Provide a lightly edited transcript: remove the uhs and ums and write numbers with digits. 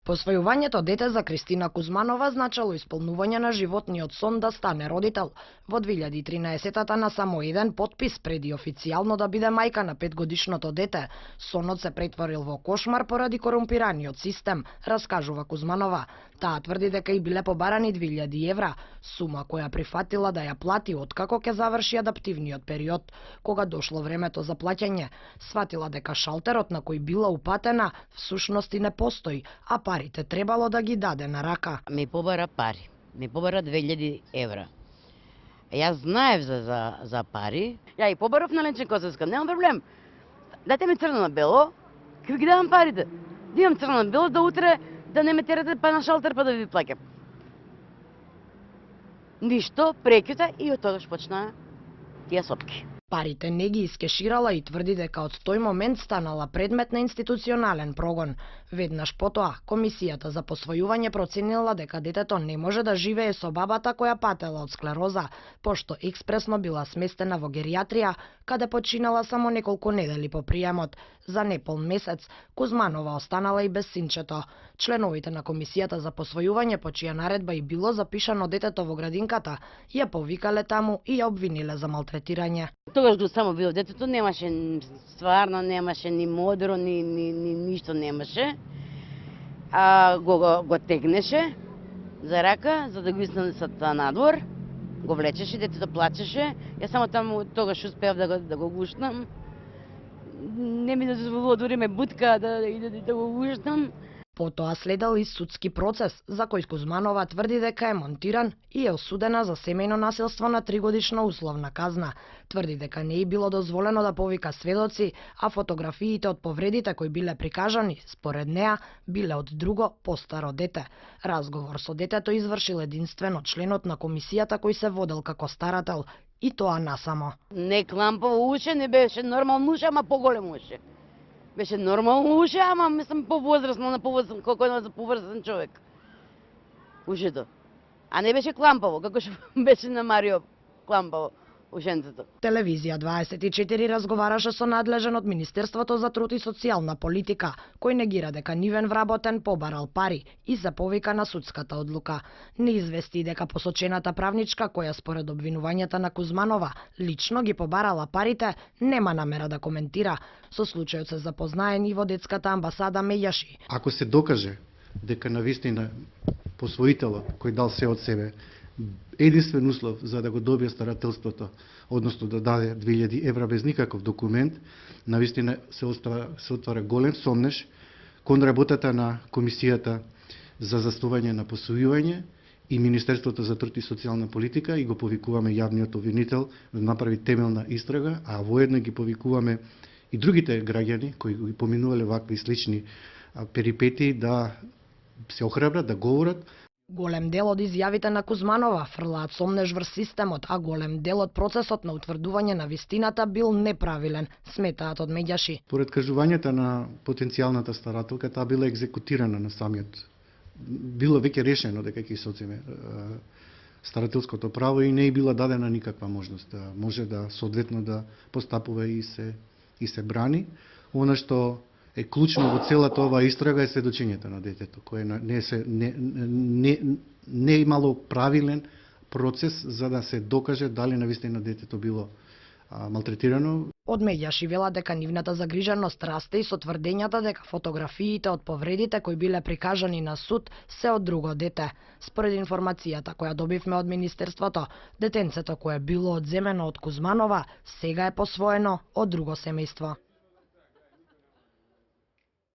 Посвојувањето дете за Кристина Кузманова значело исполнување на животниот сон да стане родител. Во 2013-та на само еден подпис преди официјално да биде мајка на 5-годишното дете, сонот се претворил во кошмар поради корумпираниот систем, раскажува Кузманова. Таа тврди дека и биле побарани 2000 евра, сума која прифатила да ја плати откако ќе заврши адаптивниот период. Кога дошло времето за плаќање, сватила дека шалтерот на кој била упатена всушност и не постои, а парите требало да ги даде на рака. Ми побара пари. Ми побара 2000 евра. Јас знаев за пари. Ја и побарав на Ленче Косевска, немам проблем. Дайте ми црно на бело, ќе ви ги давам парите. Да имам црно на бело, да утре да не ме терате па на шалтер па да ви плаќам. Ништо, прекјута и од тогаш почна тие сопки. Парите не ги искеширала и тврди дека од тој момент станала предмет на институционален прогон. Веднаш потоа, Комисијата за посвојување проценила дека детето не може да живее со бабата која патела од склероза, пошто експресно била сместена во геријатрија, каде починала само неколку недели по приемот. За непол месец, Кузманова останала и без синчето. Членовите на Комисијата за посвојување, по чија наредба и било запишано детето во градинката, ја повикале таму и ја обвиниле за малтретирање. Тогаш го само било детето, немаше стварно, немаше ни модро, ни ништо немаше. Го тегнеше за рака, за да го изнесат надвор, го влечеше, детето плачеше. Јас само таму тогаш успеав да го гушнам. Не ми дозволува дури ме бутка да го гушнам. Потоа следел и судски процес, за кој Кузманова тврди дека е монтиран и е осудена за семејно насилство на 3-годишна условна казна. Тврди дека не е било дозволено да повика сведоци, а фотографиите од повредите кои биле прикажани, според неа, биле од друго, постаро дете. Разговор со детето извршил единствено членот на комисијата кој се водел како старател, и тоа насамо. Не клампаво уше, не беше нормално уше, ама поголем уше. Беше нормално уше, ама мислам повозрастно, колко е за поврзан човек. Ушето. А не беше клампаво, како што беше на Марио клампаво ушенцето. Телевизија 24 разговараше со надлежен од Министерството за труд и социјална политика, кој негира дека нивен вработен побарал пари и се повика на судската одлука. Не извести дека посочената правничка, која според обвинувањата на Кузманова лично ги побарала парите, нема намера да коментира. Со случајот се запознае и во детската амбасада Меѓаши. Ако се докаже дека навистина посвоителот кој дал се од себе единствен услов за да го добие старателството, односно да даде 2000 евра без никаков документ, навистина се отвара голем сомнеш кон работата на Комисијата за застување на посвојување и Министерството за труд и социјална политика, и го повикуваме јавниот обвинител да направи темелна истрага, а воедно ги повикуваме и другите граѓани кои ги поминувале вакви слични перипетии да се охрабрат, да говорат. Голем дел од изјавите на Кузманова фрлаат сомнеж врз системот, а голем дел од процесот на утврдување на вистината бил неправилен, сметаат од Меѓаши. Поред кажувањата на потенцијалната старателка, таа била екзекутирана на самиот. Било веќе решено дека ќе се одземе старателското право и не е била дадена никаква можност да може да соодветно да постапува и се брани. Она што е клучно во целата оваа истрага е сведочењето на детето, кое не е имало правилен процес за да се докаже дали навистина детето било малтретирано. Од Меѓаши вела дека нивната загриженост расте и со тврдењата дека фотографиите од повредите кои биле прикажани на суд се од друго дете. Според информацијата која добивме од Министерството, детенцето кое било одземено од Кузманова сега е посвоено од друго семејство.